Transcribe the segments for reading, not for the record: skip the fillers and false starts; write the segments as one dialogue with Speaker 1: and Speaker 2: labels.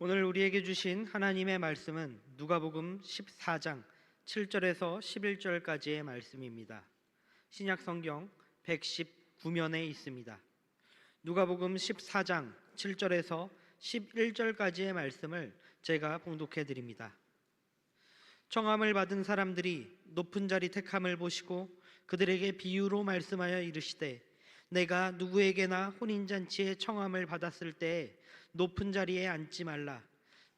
Speaker 1: 오늘 우리에게 주신 하나님의 말씀은 누가복음 14장 7절에서 11절까지의 말씀입니다. 신약 성경 119면에 있습니다. 누가복음 14장 7절에서 11절까지의 말씀을 제가 봉독해 드립니다. 청함을 받은 사람들이 높은 자리 택함을 보시고 그들에게 비유로 말씀하여 이르시되, 내가 누구에게나 혼인잔치에 청함을 받았을 때에 높은 자리에 앉지 말라.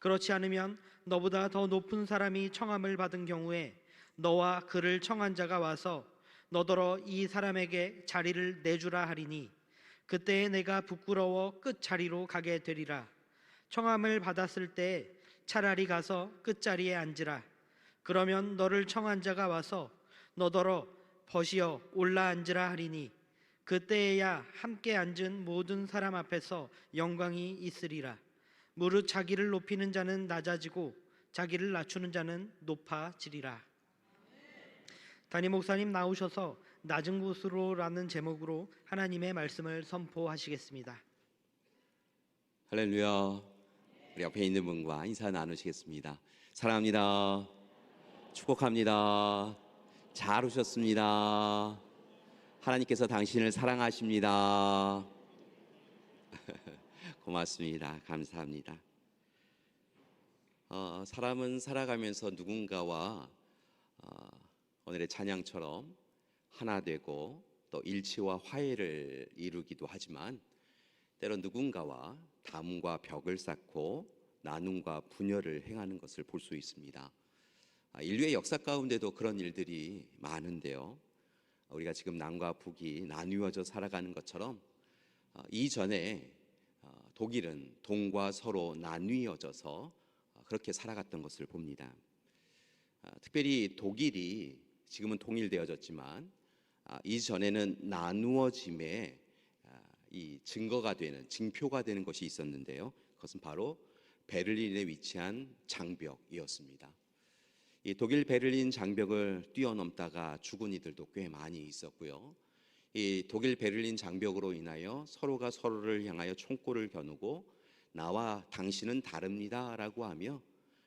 Speaker 1: 그렇지 않으면 너보다 더 높은 사람이 청함을 받은 경우에 너와 그를 청한 자가 와서 너더러 이 사람에게 자리를 내주라 하리니, 그때에 내가 부끄러워 끝 자리로 가게 되리라. 청함을 받았을 때에 차라리 가서 끝자리에 앉으라. 그러면 너를 청한 자가 와서 너더러 벗이어 올라 앉으라 하리니, 그때에야 함께 앉은 모든 사람 앞에서 영광이 있으리라. 무릇 자기를 높이는 자는 낮아지고 자기를 낮추는 자는 높아지리라. 담임 목사님 나오셔서 낮은 곳으로라는 제목으로 하나님의 말씀을 선포하시겠습니다.
Speaker 2: 할렐루야. 우리 옆에 있는 분과 인사 나누시겠습니다. 사랑합니다. 축복합니다. 잘 오셨습니다. 하나님께서 당신을 사랑하십니다. 고맙습니다. 감사합니다. 사람은 살아가면서 누군가와 오늘의 찬양처럼 하나 되고 또 일치와 화해를 이루기도 하지만, 때론 누군가와 담과 벽을 쌓고 나눔과 분열을 행하는 것을 볼 수 있습니다. 인류의 역사 가운데도 그런 일들이 많은데요, 우리가 지금 남과 북이 나뉘어져 살아가는 것처럼 이전에 독일은 동과 서로 나뉘어져서 그렇게 살아갔던 것을 봅니다. 특별히 독일이 지금은 통일되어졌지만 이전에는 나누어짐의 이 증거가 되는, 징표가 되는 것이 있었는데요, 그것은 바로 베를린에 위치한 장벽이었습니다. 이 독일 베를린 장벽을 뛰어넘다가 죽은 이들도 꽤 많이 있었고요, 이 독일 베를린 장벽으로 인하여 서로가 서로를 향하여 총구를 겨누고 나와 당신은 다릅니다 라고 하며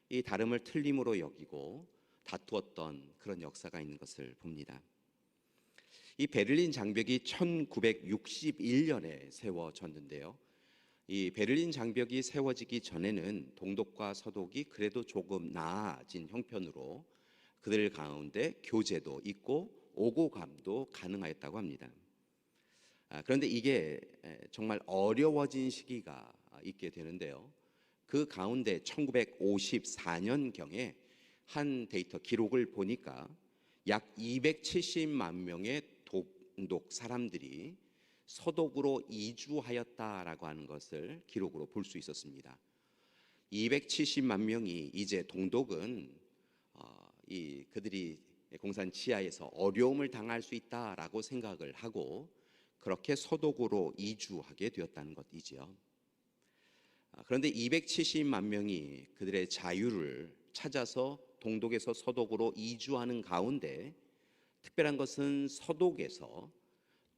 Speaker 2: 이 다름을 틀림으로 여기고 다투었던 그런 역사가 있는 것을 봅니다. 이 베를린 장벽이 1961년에 세워졌는데요, 이 베를린 장벽이 세워지기 전에는 동독과 서독이 그래도 조금 나아진 형편으로 그들 가운데 교제도 있고 오고 감도 가능하였다고 합니다. 그런데 이게 정말 어려워진 시기가 있게 되는데요, 그 가운데 1954년경에 한 데이터 기록을 보니까 약 270만 명의 동독 사람들이 서독으로 이주하였다라고 하는 것을 기록으로 볼 수 있었습니다. 270만 명이 이제 동독은 그들이 공산 지하에서 어려움을 당할 수 있다라고 생각을 하고 그렇게 서독으로 이주하게 되었다는 것이지요. 그런데 270만 명이 그들의 자유를 찾아서 동독에서 서독으로 이주하는 가운데 특별한 것은 서독에서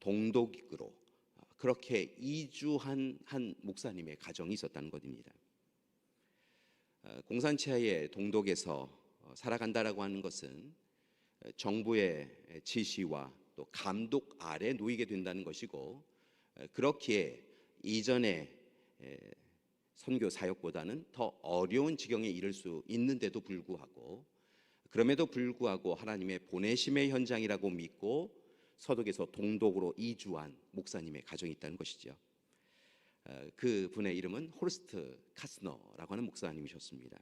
Speaker 2: 동독으로 그렇게 이주한 한 목사님의 가정이 있었다는 것입니다. 공산치하의 동독에서 살아간다라고 하는 것은 정부의 지시와 또 감독 아래 놓이게 된다는 것이고, 그렇기에 이전의 선교 사역보다는 더 어려운 지경에 이를 수 있는데도 불구하고, 그럼에도 불구하고 하나님의 보내심의 현장이라고 믿고 서독에서 동독으로 이주한 목사님의 가정이 있다는 것이죠. 그 분의 이름은 호르스트 카스너라고 하는 목사님이셨습니다.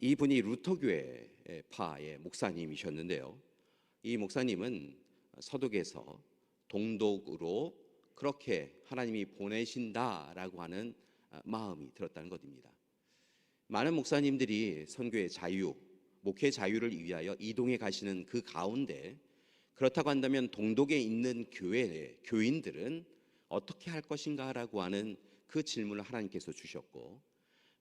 Speaker 2: 이분이 루터교회 파의 목사님이셨는데요, 이 목사님은 서독에서 동독으로 그렇게 하나님이 보내신다라고 하는 마음이 들었다는 것입니다. 많은 목사님들이 선교의 자유, 목회 자유를 위하여 이동해 가시는 그 가운데, 그렇다고 한다면 동독에 있는 교회의 교인들은 어떻게 할 것인가라고 하는 그 질문을 하나님께서 주셨고,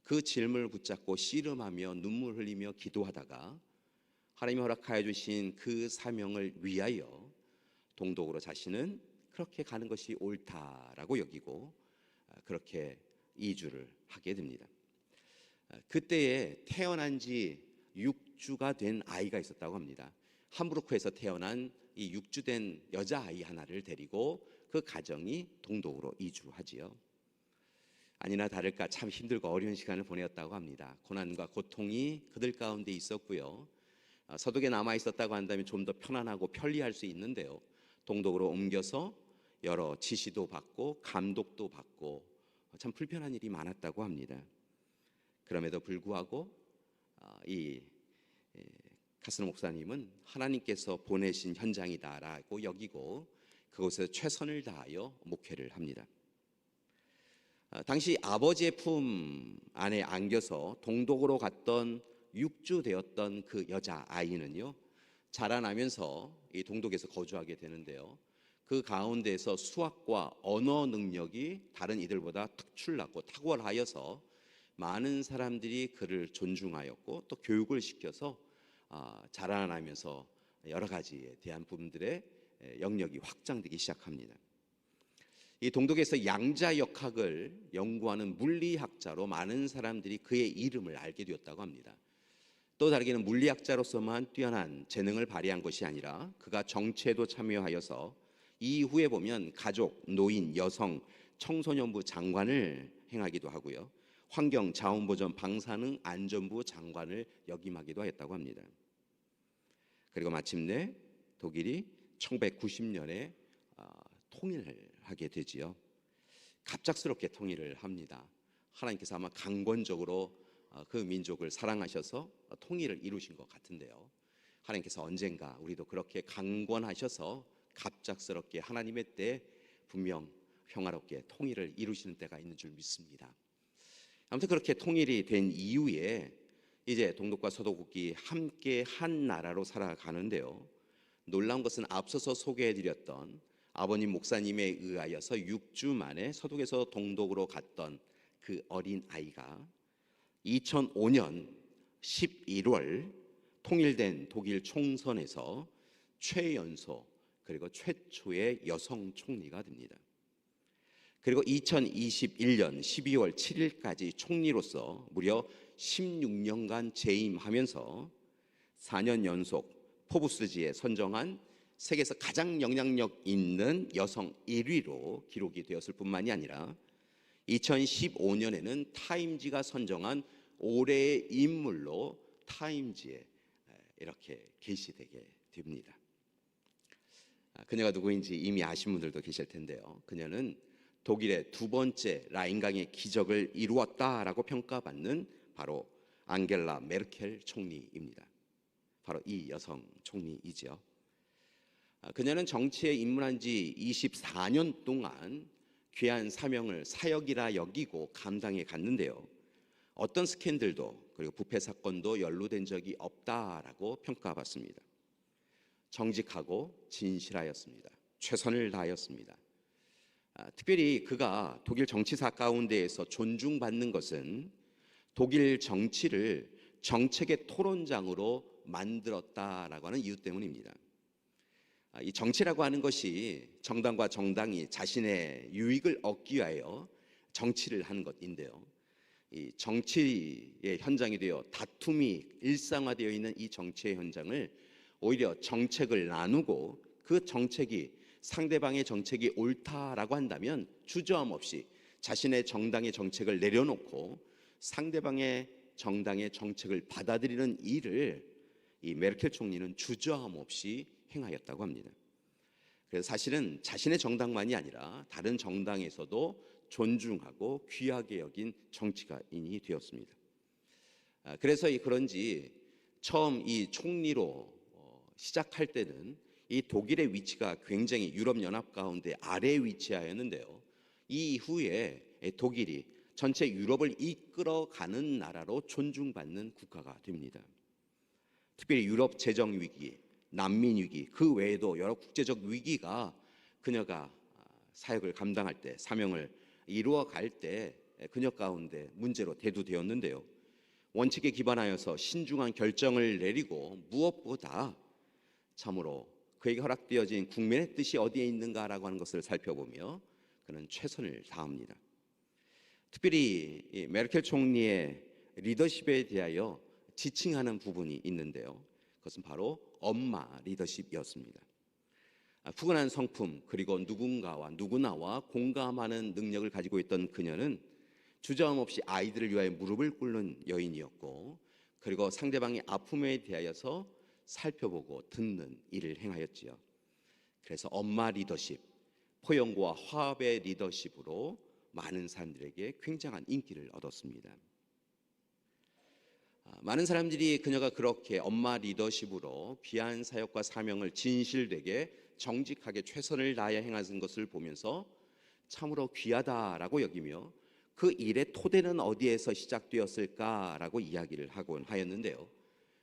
Speaker 2: 그 질문을 붙잡고 씨름하며 눈물 흘리며 기도하다가 하나님이 허락하여 주신 그 사명을 위하여 동독으로 자신은 그렇게 가는 것이 옳다라고 여기고 그렇게 이주를 하게 됩니다. 그때에 태어난 지 6주가 된 아이가 있었다고 합니다. 함부르크에서 태어난 이 6주 된 여자아이 하나를 데리고 그 가정이 동독으로 이주하지요. 아니나 다를까 참 힘들고 어려운 시간을 보내었다고 합니다. 고난과 고통이 그들 가운데 있었고요. 서독에 남아 있었다고 한다면 좀 더 편안하고 편리할 수 있는데요. 동독으로 옮겨서 여러 지시도 받고 감독도 받고 참 불편한 일이 많았다고 합니다. 그럼에도 불구하고 이 카스노 목사님은 하나님께서 보내신 현장이다라고 여기고 그곳에서 최선을 다하여 목회를 합니다. 당시 아버지의 품 안에 안겨서 동독으로 갔던 6주 되었던 그 여자아이는요, 자라나면서 이 동독에서 거주하게 되는데요, 그 가운데에서 수학과 언어 능력이 다른 이들보다 특출나고 탁월하여서 많은 사람들이 그를 존중하였고 또 교육을 시켜서 자라나면서 여러 가지에 대한 부분들의 영역이 확장되기 시작합니다. 이 동독에서 양자역학을 연구하는 물리학자로 많은 사람들이 그의 이름을 알게 되었다고 합니다. 또 다르게는 물리학자로서만 뛰어난 재능을 발휘한 것이 아니라 그가 정치에도 참여하여서 이후에 보면 가족, 노인, 여성, 청소년부 장관을 행하기도 하고요. 환경, 자원보전, 방사능, 안전부 장관을 역임하기도 했다고 합니다. 그리고 마침내 독일이 1990년에 통일을 하게 되지요. 갑작스럽게 통일을 합니다. 하나님께서 아마 강권적으로 그 민족을 사랑하셔서 통일을 이루신 것 같은데요. 하나님께서 언젠가 우리도 그렇게 강권하셔서 갑작스럽게 하나님의 때 분명 평화롭게 통일을 이루시는 때가 있는 줄 믿습니다. 아무튼 그렇게 통일이 된 이후에 이제 동독과 서독이 함께 한 나라로 살아가는데요. 놀라운 것은 앞서서 소개해드렸던 아버님 목사님에 의하여서 6주 만에 서독에서 동독으로 갔던 그 어린 아이가 2005년 11월 통일된 독일 총선에서 최연소 그리고 최초의 여성 총리가 됩니다. 그리고 2021년 12월 7일까지 총리로서 무려 16년간 재임하면서 4년 연속 포브스지에 선정한 세계에서 가장 영향력 있는 여성 1위로 기록이 되었을 뿐만이 아니라 2015년에는 타임지가 선정한 올해의 인물로 타임지에 이렇게 게시되게 됩니다. 그녀가 누구인지 이미 아신 분들도 계실 텐데요. 그녀는 독일의 두 번째 라인강의 기적을 이루었다라고 평가받는 바로 앙겔라 메르켈 총리입니다. 바로 이 여성 총리이죠. 그녀는 정치에 입문한 지 24년 동안 귀한 사명을 사역이라 여기고 감당해 갔는데요. 어떤 스캔들도 그리고 부패 사건도 연루된 적이 없다라고 평가받습니다. 정직하고 진실하였습니다. 최선을 다하였습니다. 특별히 그가 독일 정치사 가운데에서 존중받는 것은 독일 정치를 정책의 토론장으로 만들었다라고 하는 이유 때문입니다. 이 정치라고 하는 것이 정당과 정당이 자신의 유익을 얻기 위하여 정치를 하는 것인데요. 이 정치의 현장이 되어 다툼이 일상화되어 있는 이 정치의 현장을 오히려 정책을 나누고 그 정책이 상대방의 정책이 옳다라고 한다면 주저함 없이 자신의 정당의 정책을 내려놓고 상대방의 정당의 정책을 받아들이는 일을 이 메르켈 총리는 주저함 없이 행하였다고 합니다. 그래서 사실은 자신의 정당만이 아니라 다른 정당에서도 존중하고 귀하게 여긴 정치가인이 되었습니다. 그래서 그런지 처음 이 총리로 시작할 때는 이 독일의 위치가 굉장히 유럽연합 가운데 아래에 위치하였는데요. 이후에 독일이 전체 유럽을 이끌어가는 나라로 존중받는 국가가 됩니다. 특별히 유럽 재정 위기, 난민 위기, 그 외에도 여러 국제적 위기가 그녀가 사역을 감당할 때, 사명을 이루어갈 때 그녀 가운데 문제로 대두되었는데요. 원칙에 기반하여서 신중한 결정을 내리고 무엇보다 참으로 그에게 허락되어진 국민의 뜻이 어디에 있는가라고 하는 것을 살펴보며 그는 최선을 다합니다. 특별히 이 메르켈 총리의 리더십에 대하여 지칭하는 부분이 있는데요. 그것은 바로 엄마 리더십이었습니다. 푸근한 성품 그리고 누구나와 공감하는 능력을 가지고 있던 그녀는 주저함 없이 아이들을 위하여 무릎을 꿇는 여인이었고, 그리고 상대방의 아픔에 대하여서 살펴보고 듣는 일을 행하였지요. 그래서 엄마 리더십, 포용과 화합의 리더십으로 많은 사람들에게 굉장한 인기를 얻었습니다. 많은 사람들이 그녀가 그렇게 엄마 리더십으로 귀한 사역과 사명을 진실되게 정직하게 최선을 다하여 행하는 것을 보면서 참으로 귀하다라고 여기며 그 일의 토대는 어디에서 시작되었을까라고 이야기를 하곤 하였는데요.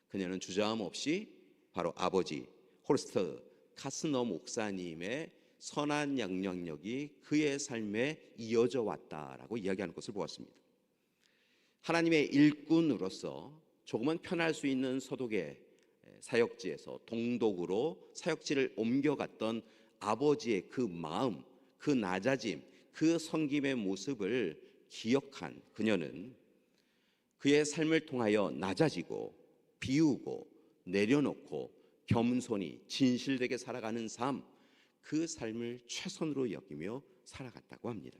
Speaker 2: 그녀는 주저함 없이 바로 아버지 호르스트 카스너 목사님의 선한 영향력이 그의 삶에 이어져 왔다라고 이야기하는 것을 보았습니다. 하나님의 일꾼으로서 조금은 편할 수 있는 서독의 사역지에서 동독으로 사역지를 옮겨갔던 아버지의 그 마음, 그 낮아짐, 그 섬김의 모습을 기억한 그녀는 그의 삶을 통하여 낮아지고 비우고 내려놓고 겸손히 진실되게 살아가는 삶, 그 삶을 최선으로 여기며 살아갔다고 합니다.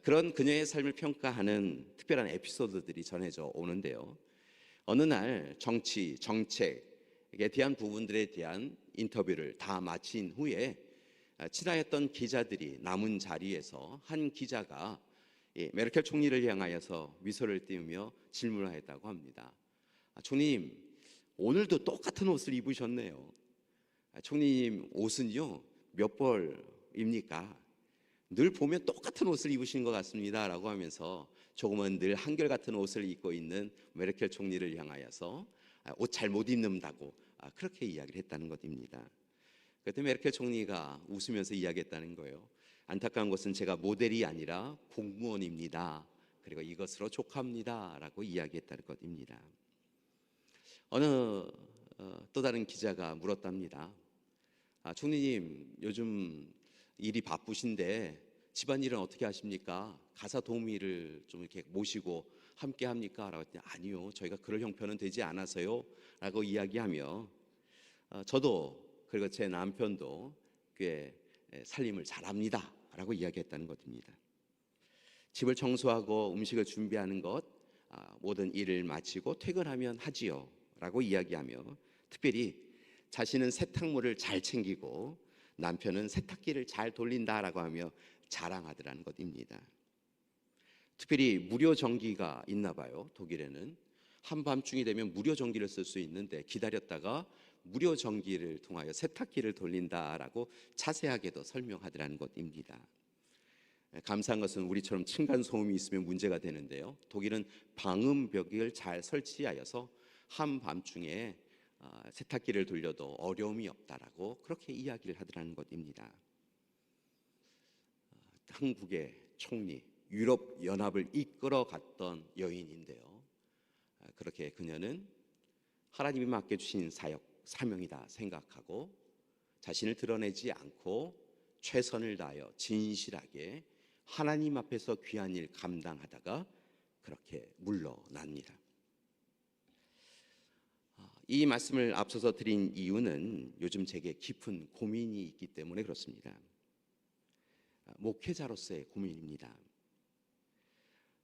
Speaker 2: 그런 그녀의 삶을 평가하는 특별한 에피소드들이 전해져 오는데요. 어느 날 정치, 정책에 대한 부분들에 대한 인터뷰를 다 마친 후에 친하였던 기자들이 남은 자리에서 한 기자가 메르켈 총리를 향하여서 미소를 띄우며 질문을 했다고 합니다. 총리님, 오늘도 똑같은 옷을 입으셨네요. 총리님 옷은요 몇 벌입니까? 늘 보면 똑같은 옷을 입으시는 것 같습니다 라고 하면서 조금은 늘 한결같은 옷을 입고 있는 메르켈 총리를 향하여서 옷 잘 못 입는다고 그렇게 이야기를 했다는 것입니다. 그때 메르켈 총리가 웃으면서 이야기했다는 거예요. 안타까운 것은 제가 모델이 아니라 공무원입니다. 그리고 이것으로 족합니다 라고 이야기했다는 것입니다. 어느 또 다른 기자가 물었답니다. 총리님 요즘 일이 바쁘신데 집안일은 어떻게 하십니까? 가사 도우미를 좀 이렇게 모시고 함께 합니까? 라고 했더니 아니요, 저희가 그럴 형편은 되지 않아서요 라고 이야기하며 저도 그리고 제 남편도 꽤 살림을 잘합니다 라고 이야기했다는 것입니다. 집을 청소하고 음식을 준비하는 것, 모든 일을 마치고 퇴근하면 하지요 라고 이야기하며 특별히 자신은 세탁물을 잘 챙기고 남편은 세탁기를 잘 돌린다라고 하며 자랑하더라는 것입니다. 특별히 무료 전기가 있나 봐요. 독일에는 한밤중이 되면 무료 전기를 쓸 수 있는데 기다렸다가 무료 전기를 통하여 세탁기를 돌린다라고 자세하게도 설명하더라는 것입니다. 감사한 것은 우리처럼 층간 소음이 있으면 문제가 되는데요. 독일은 방음벽을 잘 설치하여서 한밤중에 세탁기를 돌려도 어려움이 없다라고 그렇게 이야기를 하더라는 것입니다. 한국의 총리, 유럽 연합을 이끌어 갔던 여인인데요. 그렇게 그녀는 하나님이 맡겨주신 사역, 사명이다 생각하고 자신을 드러내지 않고 최선을 다하여 진실하게 하나님 앞에서 귀한 일 감당하다가 그렇게 물러납니다. 이 말씀을 앞서서 드린 이유는 요즘 제게 깊은 고민이 있기 때문에 그렇습니다. 목회자로서의 고민입니다.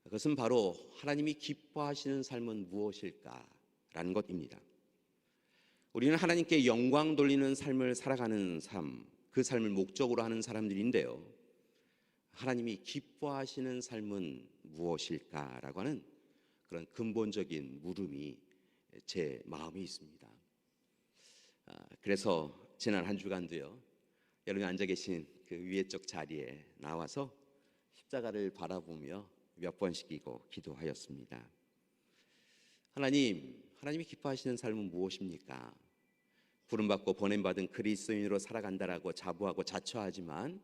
Speaker 2: 그것은 바로 하나님이 기뻐하시는 삶은 무엇일까라는 것입니다. 우리는 하나님께 영광 돌리는 삶을 살아가는 삶, 그 삶을 목적으로 하는 사람들인데요. 하나님이 기뻐하시는 삶은 무엇일까라고 하는 그런 근본적인 물음이 제 마음에 있습니다. 그래서 지난 한 주간도요, 여러분이 앉아 계신 그 위에쪽 자리에 나와서 십자가를 바라보며 몇 번씩이고 기도하였습니다. 하나님이 기뻐하시는 삶은 무엇입니까? 부름받고 보냄받은 그리스도인으로 살아간다라고 자부하고 자처하지만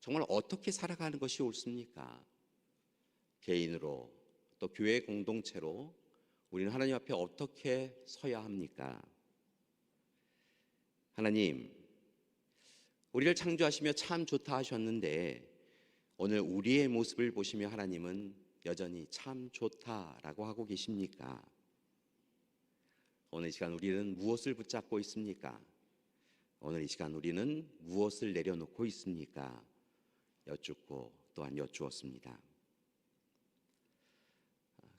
Speaker 2: 정말 어떻게 살아가는 것이 옳습니까? 개인으로 또 교회 공동체로 우리는 하나님 앞에 어떻게 서야 합니까? 하나님, 우리를 창조하시며 참 좋다 하셨는데 오늘 우리의 모습을 보시며 하나님은 여전히 참 좋다라고 하고 계십니까? 오늘 이 시간 우리는 무엇을 붙잡고 있습니까? 오늘 이 시간 우리는 무엇을 내려놓고 있습니까? 여쭙고 또한 여쭈었습니다.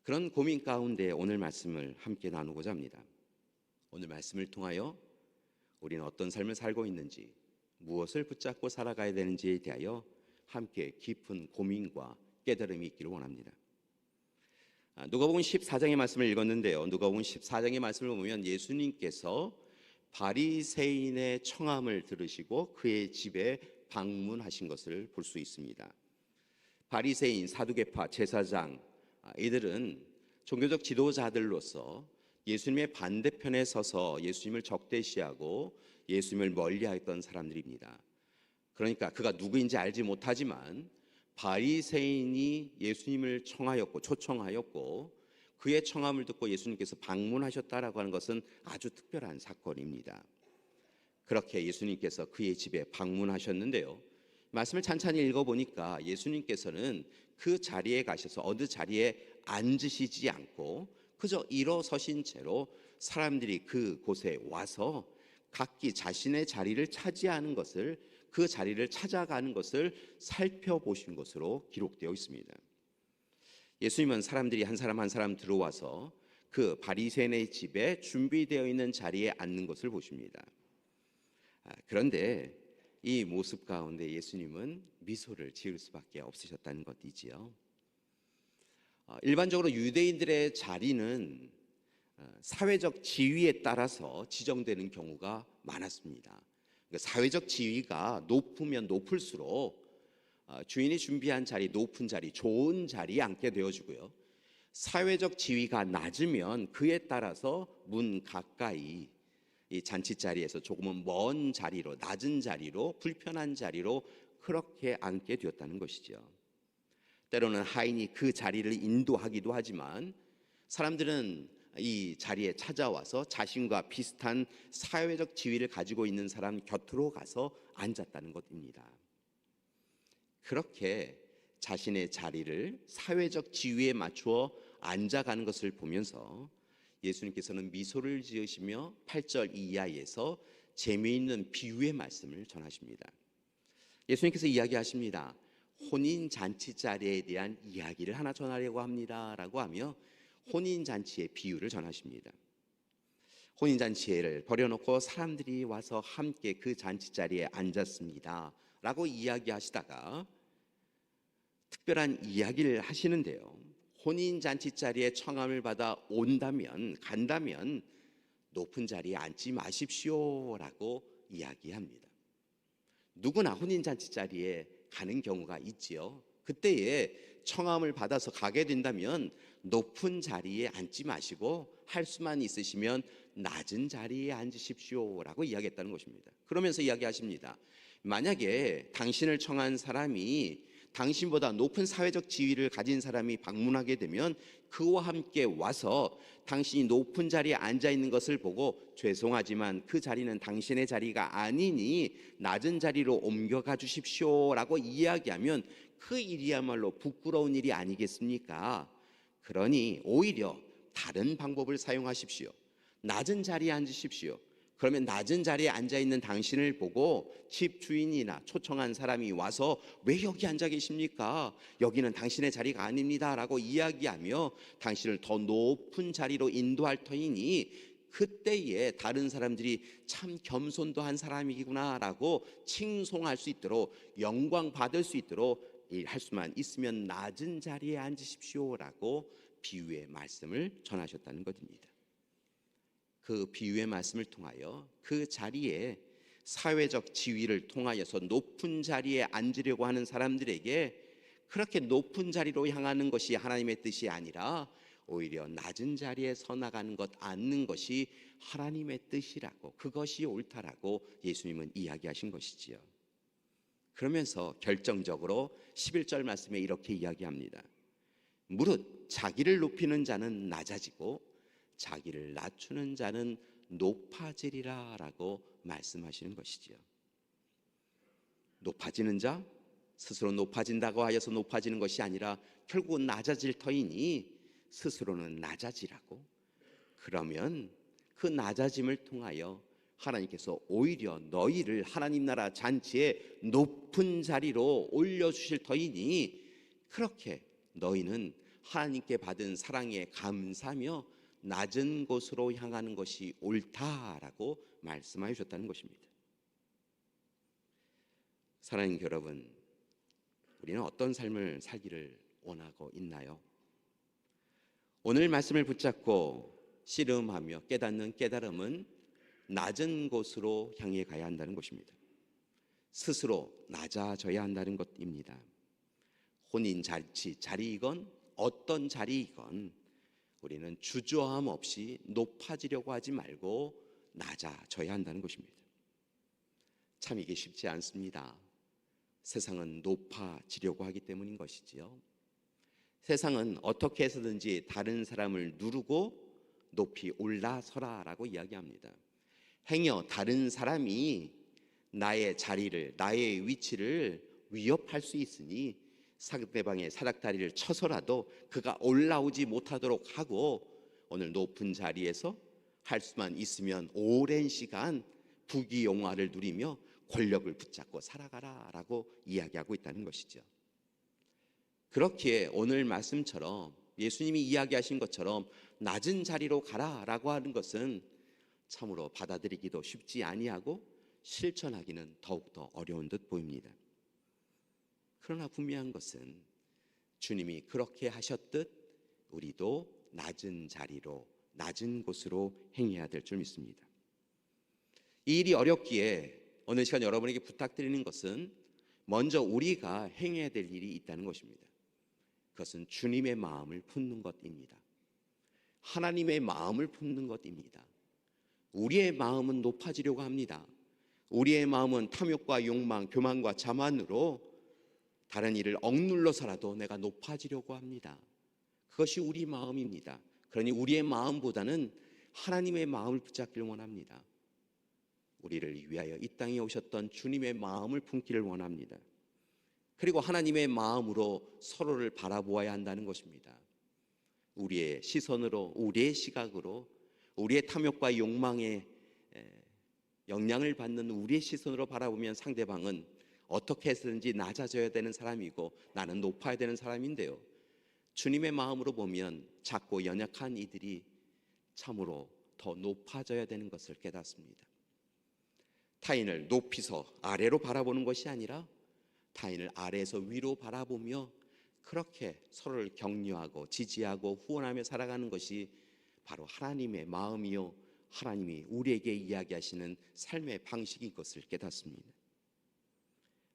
Speaker 2: 그런 고민 가운데 오늘 말씀을 함께 나누고자 합니다. 오늘 말씀을 통하여 우리는 어떤 삶을 살고 있는지, 무엇을 붙잡고 살아가야 되는지에 대하여 함께 깊은 고민과 깨달음이 있기를 원합니다. 누가복음 14장의 말씀을 읽었는데요. 누가복음 14장의 말씀을 보면 예수님께서 바리새인의 청함을 들으시고 그의 집에 방문하신 것을 볼 수 있습니다. 바리새인, 사두개파, 제사장, 이들은 종교적 지도자들로서 예수님의 반대편에 서서 예수님을 적대시하고 예수님을 멀리하였던 사람들입니다. 그러니까 그가 누구인지 알지 못하지만 바리새인이 예수님을 초청하였고 그의 청함을 듣고 예수님께서 방문하셨다라고 하는 것은 아주 특별한 사건입니다. 그렇게 예수님께서 그의 집에 방문하셨는데요. 말씀을 찬찬히 읽어보니까 예수님께서는 그 자리에 가셔서 어느 자리에 앉으시지 않고 그저 일어서신 채로 사람들이 그곳에 와서 각기 자신의 자리를 차지하는 것을, 그 자리를 찾아가는 것을 살펴보신 것으로 기록되어 있습니다. 예수님은 사람들이 한 사람 한 사람 들어와서 그 바리새인의 집에 준비되어 있는 자리에 앉는 것을 보십니다. 그런데 이 모습 가운데 예수님은 미소를 지을 수밖에 없으셨다는 것이지요. 일반적으로 유대인들의 자리는 사회적 지위에 따라서 지정되는 경우가 많았습니다. 그러니까 사회적 지위가 높으면 높을수록 주인이 준비한 자리, 높은 자리, 좋은 자리에 앉게 되어지고요. 사회적 지위가 낮으면 그에 따라서 문 가까이 이 잔치 자리에서 조금은 먼 자리로, 낮은 자리로, 불편한 자리로 그렇게 앉게 되었다는 것이죠. 때로는 하인이 그 자리를 인도하기도 하지만 사람들은 이 자리에 찾아와서 자신과 비슷한 사회적 지위를 가지고 있는 사람 곁으로 가서 앉았다는 것입니다. 그렇게 자신의 자리를 사회적 지위에 맞추어 앉아가는 것을 보면서 예수님께서는 미소를 지으시며 8절 이하에서 재미있는 비유의 말씀을 전하십니다. 예수님께서 이야기하십니다. 혼인잔치 자리에 대한 이야기를 하나 전하려고 합니다 라고 하며 혼인잔치의 비유를 전하십니다. 혼인잔치를 벌여놓고 사람들이 와서 함께 그 잔치 자리에 앉았습니다 라고 이야기하시다가 특별한 이야기를 하시는데요. 혼인잔치 자리에 청함을 받아 간다면 높은 자리에 앉지 마십시오 라고 이야기합니다. 누구나 혼인잔치 자리에 가는 경우가 있지요. 그때에 청함을 받아서 가게 된다면 높은 자리에 앉지 마시고 할 수만 있으시면 낮은 자리에 앉으십시오 라고 이야기했다는 것입니다. 그러면서 이야기하십니다. 만약에 당신을 청한 사람이 당신보다 높은 사회적 지위를 가진 사람이 방문하게 되면 그와 함께 와서 당신이 높은 자리에 앉아 있는 것을 보고 죄송하지만 그 자리는 당신의 자리가 아니니 낮은 자리로 옮겨가 주십시오 라고 이야기하면 그 일이야말로 부끄러운 일이 아니겠습니까? 그러니 오히려 다른 방법을 사용하십시오. 낮은 자리에 앉으십시오. 그러면 낮은 자리에 앉아있는 당신을 보고 집 주인이나 초청한 사람이 와서 왜 여기 앉아 계십니까? 여기는 당신의 자리가 아닙니다 라고 이야기하며 당신을 더 높은 자리로 인도할 터이니 그때에 다른 사람들이 참 겸손도 한 사람이구나 라고 칭송할 수 있도록 영광 받을 수 있도록 할 수만 있으면 낮은 자리에 앉으십시오 라고 비유의 말씀을 전하셨다는 것입니다. 그 비유의 말씀을 통하여 그 자리에 사회적 지위를 통하여서 높은 자리에 앉으려고 하는 사람들에게 그렇게 높은 자리로 향하는 것이 하나님의 뜻이 아니라 오히려 낮은 자리에 서 나가는 것, 앉는 것이 하나님의 뜻이라고, 그것이 옳다라고 예수님은 이야기하신 것이지요. 그러면서 결정적으로 11절 말씀에 이렇게 이야기합니다. 무릇 자기를 높이는 자는 낮아지고 자기를 낮추는 자는 높아지리라 라고 말씀하시는 것이지요. 높아지는 자, 스스로 높아진다고 하여서 높아지는 것이 아니라 결국은 낮아질 터이니 스스로는 낮아지라고. 그러면 그 낮아짐을 통하여 하나님께서 오히려 너희를 하나님 나라 잔치의 높은 자리로 올려주실 터이니 그렇게 너희는 하나님께 받은 사랑에 감사하며 낮은 곳으로 향하는 것이 옳다라고 말씀하여 주셨다는 것입니다. 사랑하는 여러분, 우리는 어떤 삶을 살기를 원하고 있나요? 오늘 말씀을 붙잡고 씨름하며 깨닫는 깨달음은 낮은 곳으로 향해 가야 한다는 것입니다. 스스로 낮아져야 한다는 것입니다. 혼인 잔치 자리이건 어떤 자리이건 우리는 주저함 없이 높아지려고 하지 말고 낮아져야 한다는 것입니다. 참 이게 쉽지 않습니다. 세상은 높아지려고 하기 때문인 것이지요. 세상은 어떻게 해서든지 다른 사람을 누르고 높이 올라서라라고 이야기합니다. 행여 다른 사람이 나의 자리를, 나의 위치를 위협할 수 있으니 상대방의 사닥다리를 쳐서라도 그가 올라오지 못하도록 하고 오늘 높은 자리에서 할 수만 있으면 오랜 시간 부귀영화를 누리며 권력을 붙잡고 살아가라라고 이야기하고 있다는 것이죠. 그렇기에 오늘 말씀처럼 예수님이 이야기하신 것처럼 낮은 자리로 가라라고 하는 것은 참으로 받아들이기도 쉽지 아니하고 실천하기는 더욱더 어려운 듯 보입니다. 그러나 분명한 것은 주님이 그렇게 하셨듯 우리도 낮은 자리로, 낮은 곳으로 행해야 될 줄 믿습니다. 이 일이 어렵기에 어느 시간 여러분에게 부탁드리는 것은 먼저 우리가 행해야 될 일이 있다는 것입니다. 그것은 주님의 마음을 품는 것입니다. 하나님의 마음을 품는 것입니다. 우리의 마음은 높아지려고 합니다. 우리의 마음은 탐욕과 욕망, 교만과 자만으로 다른 일을 억눌러서라도 내가 높아지려고 합니다. 그것이 우리 마음입니다. 그러니 우리의 마음보다는 하나님의 마음을 붙잡기를 원합니다. 우리를 위하여 이 땅에 오셨던 주님의 마음을 품기를 원합니다. 그리고 하나님의 마음으로 서로를 바라보아야 한다는 것입니다. 우리의 시선으로, 우리의 시각으로, 우리의 탐욕과 욕망에 영향을 받는 우리의 시선으로 바라보면 상대방은 어떻게 해서든지 낮아져야 되는 사람이고 나는 높아야 되는 사람인데요, 주님의 마음으로 보면 작고 연약한 이들이 참으로 더 높아져야 되는 것을 깨닫습니다. 타인을 높이서 아래로 바라보는 것이 아니라 타인을 아래에서 위로 바라보며 그렇게 서로를 격려하고 지지하고 후원하며 살아가는 것이 바로 하나님의 마음이요, 하나님이 우리에게 이야기하시는 삶의 방식인 것을 깨닫습니다.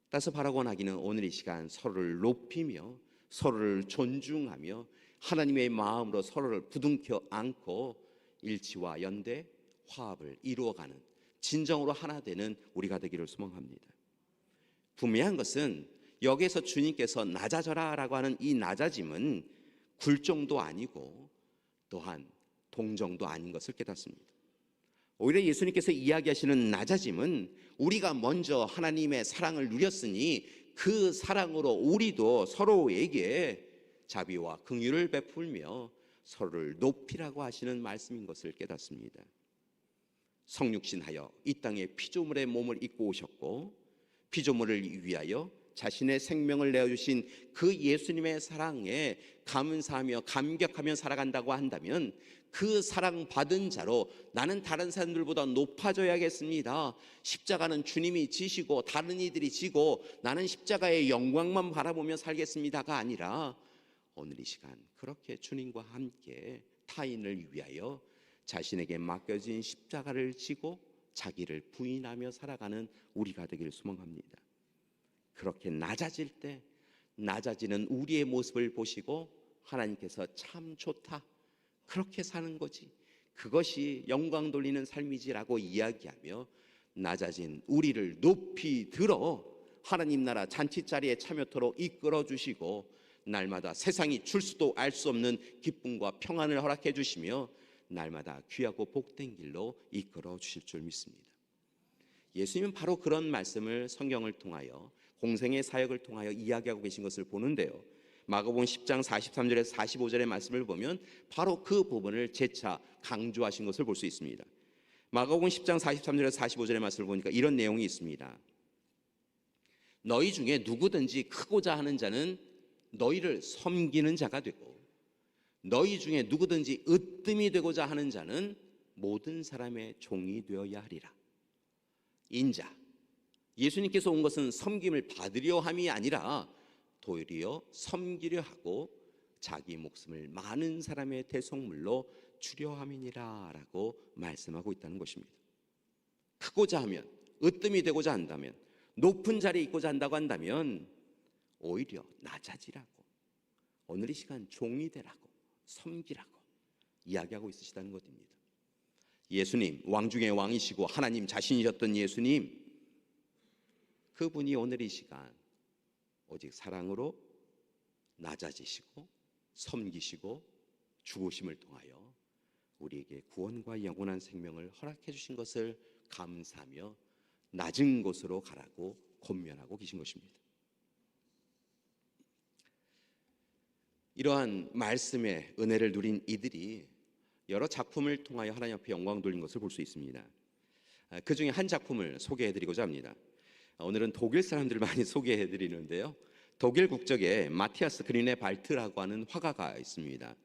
Speaker 2: 따라서 바라고 하기는 오늘 이 시간 서로를 높이며 서로를 존중하며 하나님의 마음으로 서로를 부둥켜 안고 일치와 연대, 화합을 이루어가는 진정으로 하나 되는 우리가 되기를 소망합니다. 분명한 것은 여기에서 주님께서 낮아져라 라고 하는 이 낮아짐은 굴종도 아니고 또한 동정도 아닌 것을 깨닫습니다. 오히려 예수님께서 이야기하시는 낮아짐은 우리가 먼저 하나님의 사랑을 누렸으니 그 사랑으로 우리도 서로에게 자비와 긍휼을 베풀며 서로를 높이라고 하시는 말씀인 것을 깨닫습니다. 성육신하여 이 땅에 피조물의 몸을 입고 오셨고 피조물을 위하여 자신의 생명을 내어주신 그 예수님의 사랑에 감사하며 감격하며 살아간다고 한다면 그 사랑받은 자로 나는 다른 사람들보다 높아져야겠습니다. 십자가는 주님이 지시고 다른 이들이 지고 나는 십자가의 영광만 바라보며 살겠습니다가 아니라 오늘 이 시간 그렇게 주님과 함께 타인을 위하여 자신에게 맡겨진 십자가를 지고 자기를 부인하며 살아가는 우리가 되기를 소망합니다. 그렇게 낮아질 때 낮아지는 우리의 모습을 보시고 하나님께서 참 좋다, 그렇게 사는 거지, 그것이 영광 돌리는 삶이지라고 이야기하며 낮아진 우리를 높이 들어 하나님 나라 잔치자리에 참여토록 이끌어 주시고 날마다 세상이 줄 수도 알 수 없는 기쁨과 평안을 허락해 주시며 날마다 귀하고 복된 길로 이끌어 주실 줄 믿습니다. 예수님은 바로 그런 말씀을 성경을 통하여 공생의 사역을 통하여 이야기하고 계신 것을 보는데요. 마가복음 10장 43절에서 45절의 말씀을 보면 바로 그 부분을 재차 강조하신 것을 볼 수 있습니다. 마가복음 10장 43절에서 45절의 말씀을 보니까 이런 내용이 있습니다. 너희 중에 누구든지 크고자 하는 자는 너희를 섬기는 자가 되고, 너희 중에 누구든지 으뜸이 되고자 하는 자는 모든 사람의 종이 되어야 하리라. 인자, 예수님께서 온 것은 섬김을 받으려 함이 아니라 도리어 섬기려 하고 자기 목숨을 많은 사람의 대속물로 주려 함이니라 라고 말씀하고 있다는 것입니다. 크고자 하면, 으뜸이 되고자 한다면, 높은 자리에 있고자 한다고 한다면 오히려 낮아지라고, 오늘 이 시간 종이 되라고, 섬기라고 이야기하고 있으시다는 것입니다. 예수님, 왕 중의 왕이시고 하나님 자신이셨던 예수님, 그분이 오늘 이 시간 오직 사랑으로 낮아지시고 섬기시고 죽으심을 통하여 우리에게 구원과 영원한 생명을 허락해 주신 것을 감사하며 낮은 곳으로 가라고 권면하고 계신 것입니다. 이러한 말씀의 은혜를 누린 이들이 여러 작품을 통하여 하나님 앞에 영광 돌린 것을 볼 수 있습니다. 그 중에 한 작품을 소개해 드리고자 합니다. 오늘은 독일 사람들을 많이 소개해 드리는데요. 독일 국적의 마티아스 그리네 발트라고 하는 화가가 있습니다.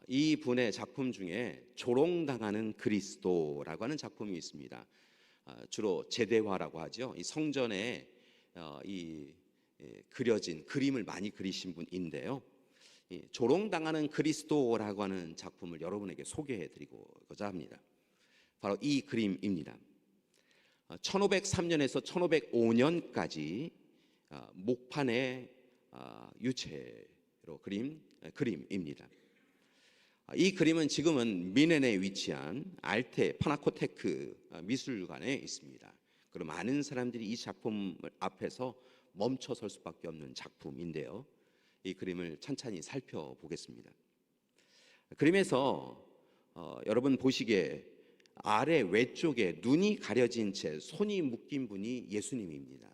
Speaker 2: 이 분의 작품 중에 조롱당하는 그리스도라고 하는 작품이 있습니다. 주로 제대화라고 하죠. 이 성전에 그려진 그림을 많이 그리신 분인데요. 조롱당하는 그리스도라고 하는 작품을 여러분에게 소개해 드리고자 합니다. 바로 이 그림입니다. 1503년에서 1505년까지 목판의 유체로 그림입니다. 이 그림은 지금은 미넨에 위치한 알테 파나코테크 미술관에 있습니다. 그리고 많은 사람들이 이 작품 앞에서 멈춰 설 수밖에 없는 작품인데요. 이 그림을 천천히 살펴보겠습니다. 그림에서 여러분 보시기에 아래 외쪽에 눈이 가려진 채 손이 묶인 분이 예수님입니다.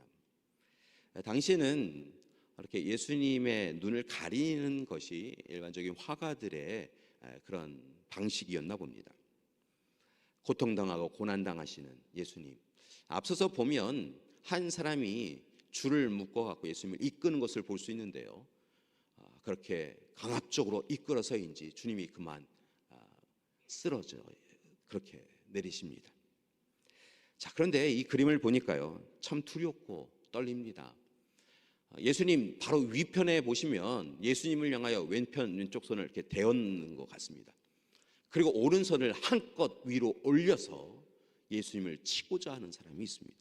Speaker 2: 당시에는 이렇게 예수님의 눈을 가리는 것이 일반적인 화가들의 그런 방식이었나 봅니다. 고통당하고 고난당하시는 예수님, 앞서서 보면 한 사람이 줄을 묶어갖고 예수님을 이끄는 것을 볼 수 있는데요. 그렇게 강압적으로 이끌어서인지 주님이 그만 쓰러져 그렇게 내리십니다. 자, 그런데 이 그림을 보니까요, 참 두렵고 떨립니다. 예수님 바로 위편에 보시면 예수님을 향하여 왼쪽 손을 이렇게 대얹는 것 같습니다. 그리고 오른손을 한껏 위로 올려서 예수님을 치고자 하는 사람이 있습니다.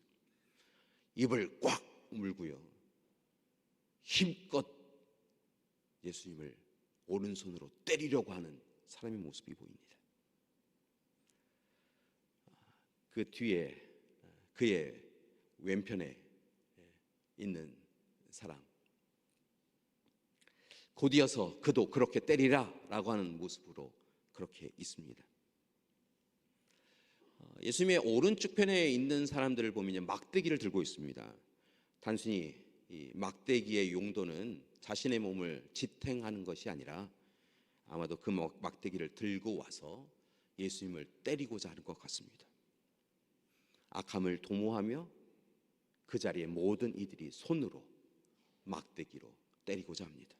Speaker 2: 입을 꽉 물고요, 힘껏 예수님을 오른손으로 때리려고 하는 사람의 모습이 보입니다. 그 뒤에 그의 왼편에 있는 사람, 곧이어서 그도 그렇게 때리라 라고 하는 모습으로 그렇게 있습니다. 예수님의 오른쪽 편에 있는 사람들을 보면 막대기를 들고 있습니다. 단순히 이 막대기의 용도는 자신의 몸을 지탱하는 것이 아니라 아마도 그 막대기를 들고 와서 예수님을 때리고자 하는 것 같습니다. 악함을 도모하며 그 자리에 모든 이들이 손으로 막대기로 때리고자 합니다.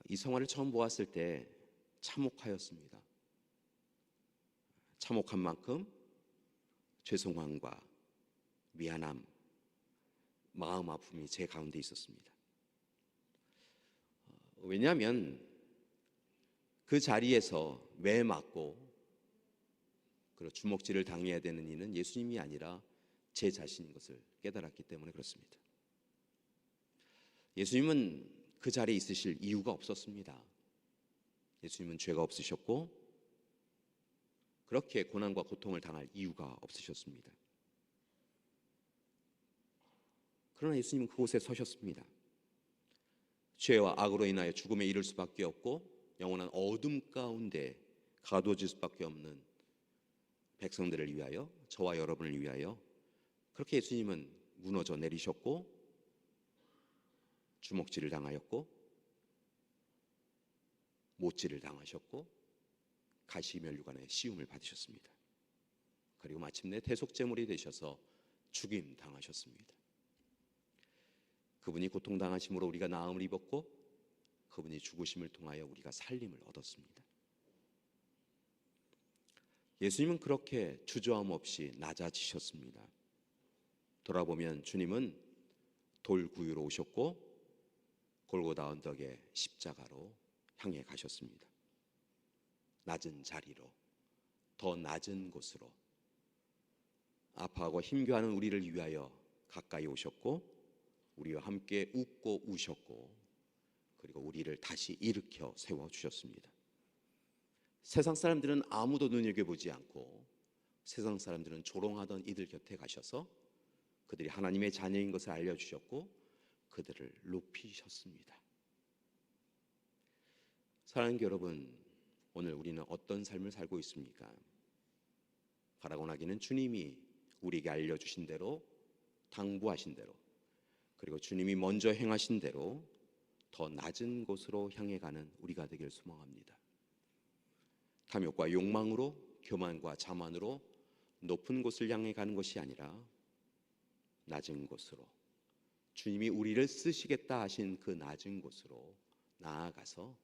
Speaker 2: 이 성화를 처음 보았을 때 참혹하였습니다. 참혹한 만큼 죄송함과 미안함, 마음 아픔이 제 가운데 있었습니다. 왜냐하면 그 자리에서 매 맞고 그리고 주먹질을 당해야 되는 이는 예수님이 아니라 제 자신인 것을 깨달았기 때문에 그렇습니다. 예수님은 그 자리에 있으실 이유가 없었습니다. 예수님은 죄가 없으셨고 그렇게 고난과 고통을 당할 이유가 없으셨습니다. 그러나 예수님은 그곳에 서셨습니다. 죄와 악으로 인하여 죽음에 이를 수밖에 없고 영원한 어둠 가운데 가두어질 수밖에 없는 백성들을 위하여, 저와 여러분을 위하여 그렇게 예수님은 무너져 내리셨고 주먹질을 당하였고 못질을 당하셨고 가시면류관의 시움을 받으셨습니다. 그리고 마침내 대속제물이 되셔서 죽임 당하셨습니다. 그분이 고통당하심으로 우리가 나음을 입었고 그분이 죽으심을 통하여 우리가 살림을 얻었습니다. 예수님은 그렇게 주저함 없이 낮아지셨습니다. 돌아보면 주님은 돌구유로 오셨고 골고다 언덕의 십자가로 향해 가셨습니다. 낮은 자리로, 더 낮은 곳으로 아파하고 힘겨워하는 우리를 위하여 가까이 오셨고 우리와 함께 웃고 우셨고 그리고 우리를 다시 일으켜 세워주셨습니다. 세상 사람들은 아무도 눈여겨보지 않고 세상 사람들은 조롱하던 이들 곁에 가셔서 그들이 하나님의 자녀인 것을 알려주셨고 그들을 높이셨습니다. 사랑하는 여러분, 오늘 우리는 어떤 삶을 살고 있습니까? 바라고 나기는 주님이 우리에게 알려주신 대로, 당부하신 대로, 그리고 주님이 먼저 행하신 대로 더 낮은 곳으로 향해 가는 우리가 되길 소망합니다. 탐욕과 욕망으로, 교만과 자만으로 높은 곳을 향해 가는 것이 아니라 낮은 곳으로, 주님이 우리를 쓰시겠다 하신 그 낮은 곳으로 나아가서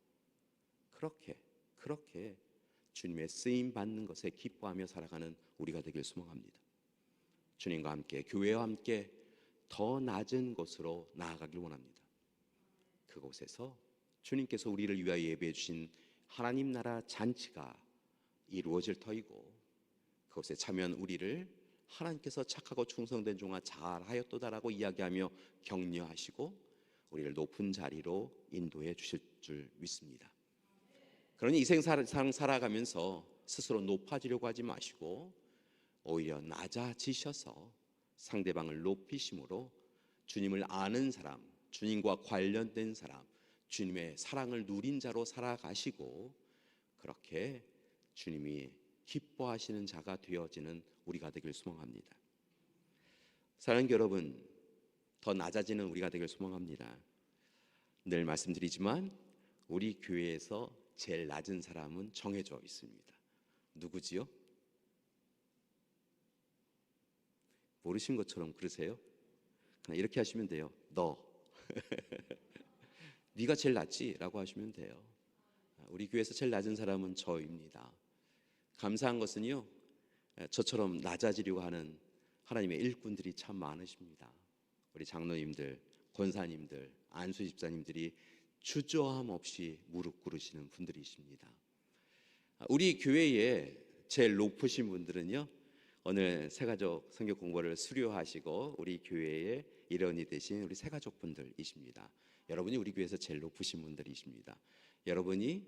Speaker 2: 그렇게 주님의 쓰임 받는 것에 기뻐하며 살아가는 우리가 되길 소망합니다. 주님과 함께, 교회와 함께 더 낮은 곳으로 나아가길 원합니다. 그곳에서 주님께서 우리를 위하여 예배해 주신 하나님 나라 잔치가 이루어질 터이고 그곳에 참여한 우리를 하나님께서 착하고 충성된 종아 잘하였도다라고 이야기하며 격려하시고 우리를 높은 자리로 인도해 주실 줄 믿습니다. 그러니 이 세상 살아가면서 스스로 높아지려고 하지 마시고 오히려 낮아지셔서 상대방을 높이심으로 주님을 아는 사람, 주님과 관련된 사람, 주님의 사랑을 누린 자로 살아가시고 그렇게 주님이 기뻐하시는 자가 되어지는 우리가 되길 소망합니다. 사랑하는 여러분, 더 낮아지는 우리가 되길 소망합니다. 늘 말씀드리지만 우리 교회에서 제일 낮은 사람은 정해져 있습니다. 누구지요? 모르신 것처럼 그러세요? 그냥 이렇게 하시면 돼요. 너 네가 제일 낮지? 라고 하시면 돼요. 우리 교회에서 제일 낮은 사람은 저입니다. 감사한 것은요, 저처럼 낮아지려고 하는 하나님의 일꾼들이 참 많으십니다. 우리 장로님들, 권사님들, 안수 집사님들이 주저함 없이 무릎 꿇으시는 분들이십니다. 우리 교회에 제일 높으신 분들은요, 오늘 새가족 성경 공부를 수료하시고 우리 교회의 일원이 되신 우리 새가족 분들이십니다. 여러분이 우리 교회에서 제일 높으신 분들이십니다. 여러분이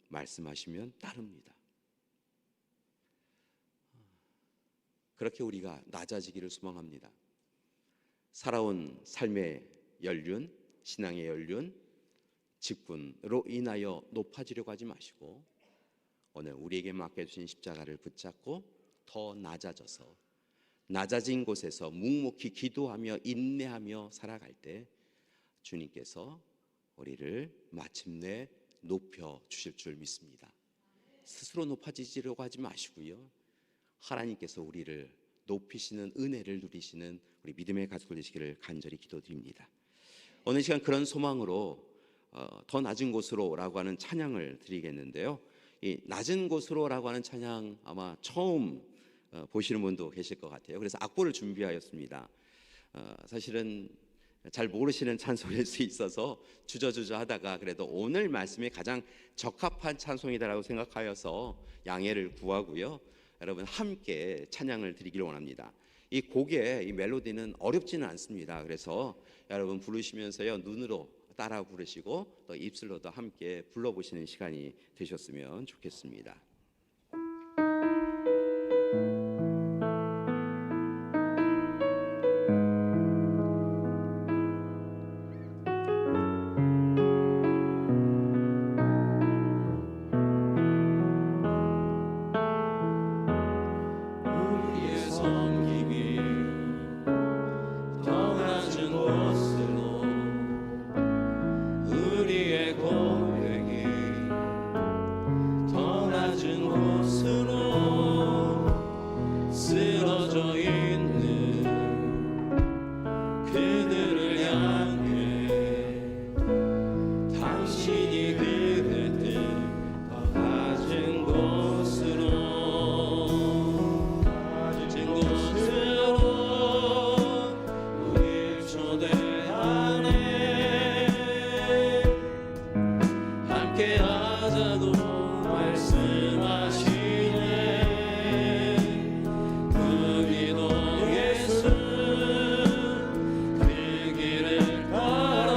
Speaker 2: 말씀하시면 따릅니다. 그렇게 우리가 낮아지기를 소망합니다. 살아온 삶의 연륜, 신앙의 연륜, 직분으로 인하여 높아지려고 하지 마시고 오늘 우리에게 맡겨주신 십자가를 붙잡고 더 낮아져서 낮아진 곳에서 묵묵히 기도하며 인내하며 살아갈 때 주님께서 우리를 마침내 높여 주실 줄 믿습니다. 스스로 높아지려고 하지 마시고요, 하나님께서 우리를 높이시는 은혜를 누리시는 우리 믿음의 가족들 되시기를 간절히 기도드립니다. 오늘 시간 그런 소망으로 더 낮은 곳으로라고 하는 찬양을 드리겠는데요, 이 낮은 곳으로라고 하는 찬양 아마 처음 보시는 분도 계실 것 같아요. 그래서 악보를 준비하였습니다. 사실은 잘 모르시는 찬송일 수 있어서 주저주저 하다가 그래도 오늘 말씀에 가장 적합한 찬송이다라고 생각하여서 양해를 구하고요, 여러분 함께 찬양을 드리기를 원합니다. 이 곡의 이 멜로디는 어렵지는 않습니다. 그래서 여러분 부르시면서요, 눈으로 따라 부르시고 또 입술로도 함께 불러보시는 시간이 되셨으면 좋겠습니다.
Speaker 3: 우리의 섬김이 더
Speaker 2: 우리의 고백이 더 낮은 곳으로 쓰러져 있는 그들을 향해 당신이 그랬듯 더 낮은 곳으로 우릴 초대하네. 함께하자고 말씀하시네. 우리도 예수 그 길을 따라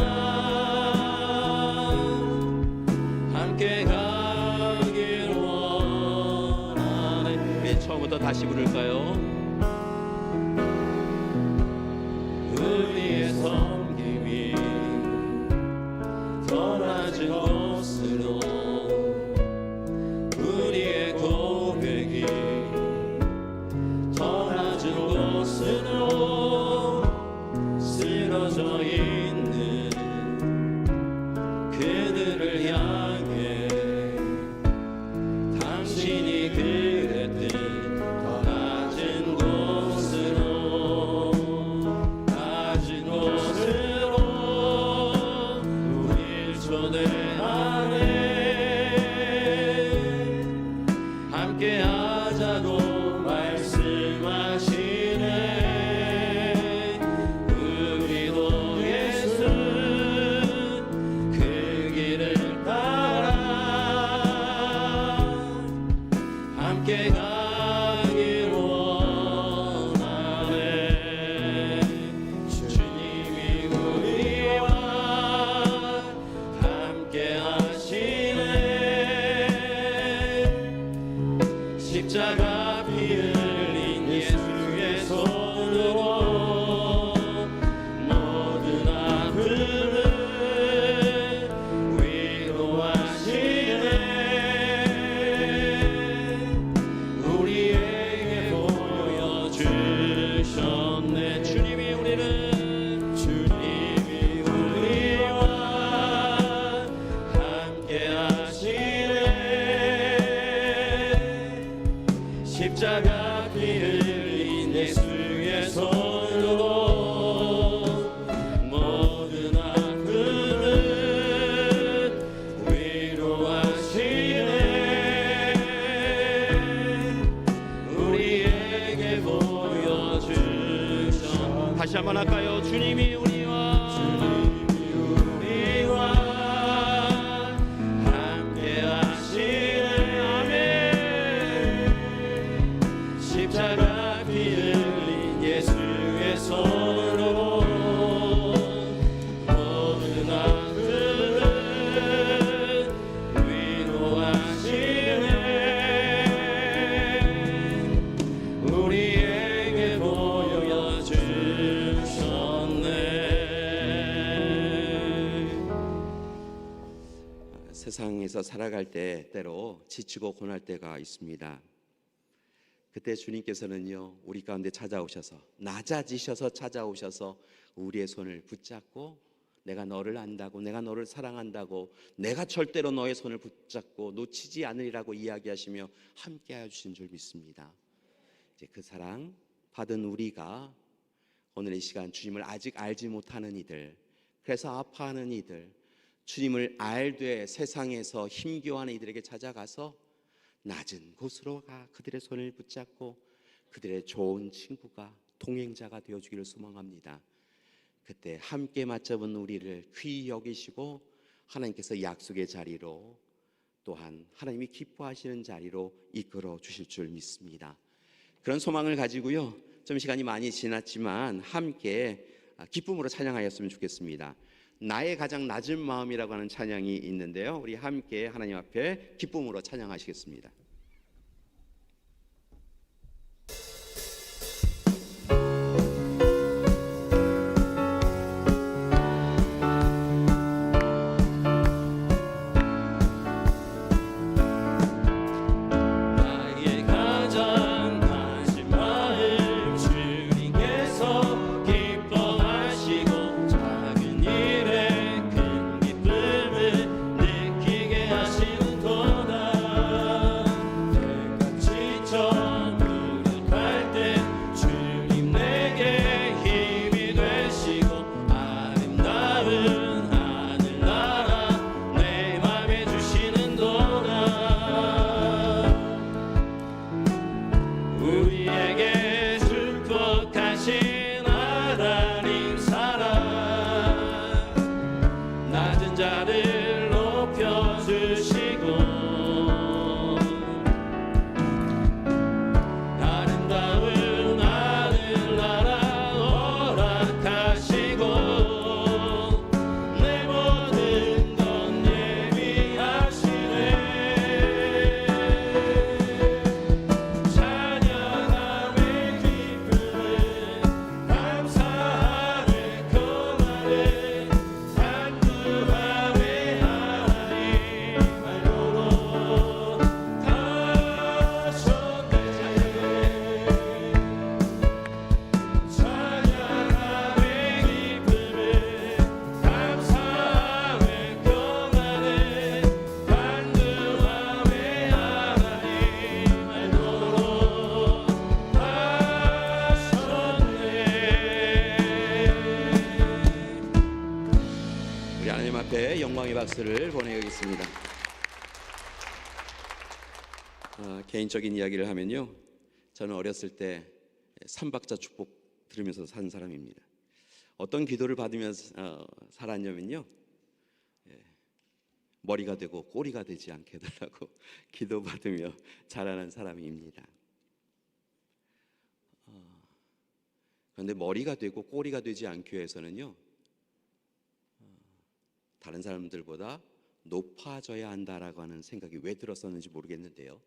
Speaker 2: 함께 가길 원하네. 우리 처음부터 다시 부를까요? 우리의 섬김이 더 낮은 곳으로 우리의 고백이 더 낮은 곳으로 쓰러져 있는 그들을 향해 당신이 그랬듯 더 낮은 곳으로 낮은 곳으로 우릴 초대하네. 함께하자고 말씀하시네. 우리도 예수 그 길을 따라 함께 가길 원하네. 주님이 우리와 함께 하시네. 십자가 피 흘린 예수의 손으로 모든 아픔을 위로하시네. 우리에게 보여주셨네. 주님이 우리와 함께 하시네. 십자가 피 흘린 예수의 손으로 모든 아픔을 위로하시네. 우리에게 보여주셨네. 다시 한번 할까요? 주님이 우리와 함께 하시네. 아멘. 십자가 피 흘린 예수의 손으로 모든 아픔을 위로하시네. 우리에게 보여주셨네. 세상에서 살아갈 때 때로 지치고 고날 때가 있습니다. 그때 주님께서는요, 우리 가운데 찾아오셔서, 낮아지셔서 찾아오셔서 우리의 손을 붙잡고, 내가 너를 안다고, 내가 너를 사랑한다고, 내가 절대로 너의 손을 붙잡고 놓치지 않으리라고 이야기하시며 함께하여 주신 줄 믿습니다. 이제 그 사랑 받은 우리가 오늘 이 시간 주님을 아직 알지 못하는 이들, 그래서 아파하는 이들, 주님을 알되 세상에서 힘겨워하는 이들에게 찾아가서 낮은 곳으로 가 그들의 손을 붙잡고 그들의 좋은 친구가, 동행자가 되어주기를 소망합니다. 그때 함께 맞잡은 우리를 귀히 여기시고 하나님께서 약속의 자리로, 또한 하나님이 기뻐하시는 자리로 이끌어 주실 줄 믿습니다. 그런 소망을 가지고요, 좀 시간이 많이 지났지만 함께 기쁨으로 찬양하였으면 좋겠습니다. 나의 가장 낮은 마음이라고 하는 찬양이 있는데요, 우리 함께 하나님 앞에 기쁨으로 찬양하시겠습니다.
Speaker 3: 낮은 자를 높여주시고 아름다운 하늘나라 허락하시고 내 모든 것 예비하시네 찬양함의 기쁨을 감사함의 평안을 간구함의 하나님 말로로 하셨네 찬양함의 기쁨을 감사함의 평안을 간구함의 하나님 말로로 하셨네.
Speaker 2: 우리 하나님 앞에 영광의 박수를 보내겠습니다. 개인적인 이야기를 하면요, 저는 어렸을 때 삼박자 축복 들으면서 산 사람입니다. 어떤 기도를 받으면서 살았냐면요, 머리가 되고 꼬리가 되지 않게 해달라고 기도받으며 자라난 사람입니다. 그런데 머리가 되고 꼬리가 되지 않기 위해서는요, 다른 사람들보다 높아져야 한다라고 하는 생각이 왜 들었었는지 모르겠는데요,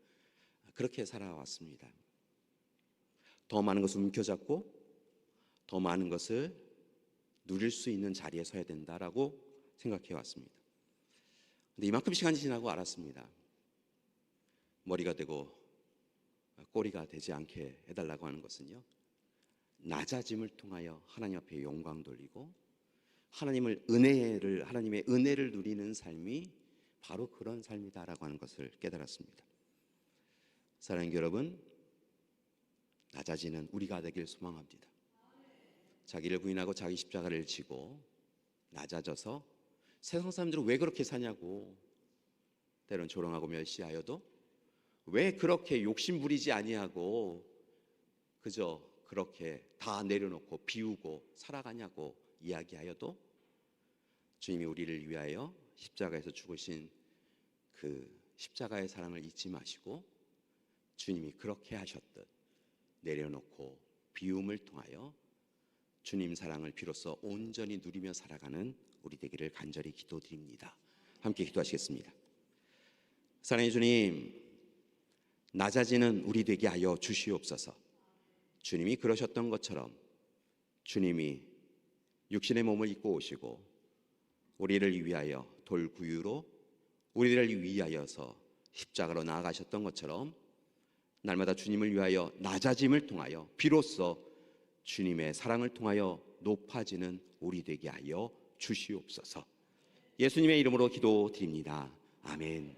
Speaker 2: 그렇게 살아왔습니다. 더 많은 것을 움켜잡고 더 많은 것을 누릴 수 있는 자리에 서야 된다라고 생각해 왔습니다. 근데 이만큼 시간이 지나고 알았습니다. 머리가 되고 꼬리가 되지 않게 해달라고 하는 것은요, 낮아짐을 통하여 하나님 앞에 영광 돌리고 하나님의 은혜를 누리는 삶이 바로 그런 삶이다라고 하는 것을 깨달았습니다. 사랑하는 여러분, 낮아지는 우리가 되길 소망합니다. 자기를 부인하고 자기 십자가를 지고 낮아져서 세상 사람들은 왜 그렇게 사냐고 때론 조롱하고 멸시하여도 왜 그렇게 욕심 부리지 아니하고 그저 그렇게 다 내려놓고 비우고 살아가냐고 이야기하여도 주님이 우리를 위하여 십자가에서 죽으신 그 십자가의 사랑을 잊지 마시고 주님이 그렇게 하셨듯 내려놓고 비움을 통하여 주님 사랑을 비로소 온전히 누리며 살아가는 우리 되기를 간절히 기도드립니다. 함께 기도하시겠습니다. 사랑의 주님, 낮아지는 우리 되게 하여 주시옵소서. 주님이 그러셨던 것처럼 주님이 육신의 몸을 입고 오시고 우리를 위하여 돌구유로 우리를 위하여서 십자가로 나아가셨던 것처럼 날마다 주님을 위하여 낮아짐을 통하여 비로소 주님의 사랑을 통하여 높아지는 우리 되게 하여 주시옵소서. 예수님의 이름으로 기도드립니다. 아멘.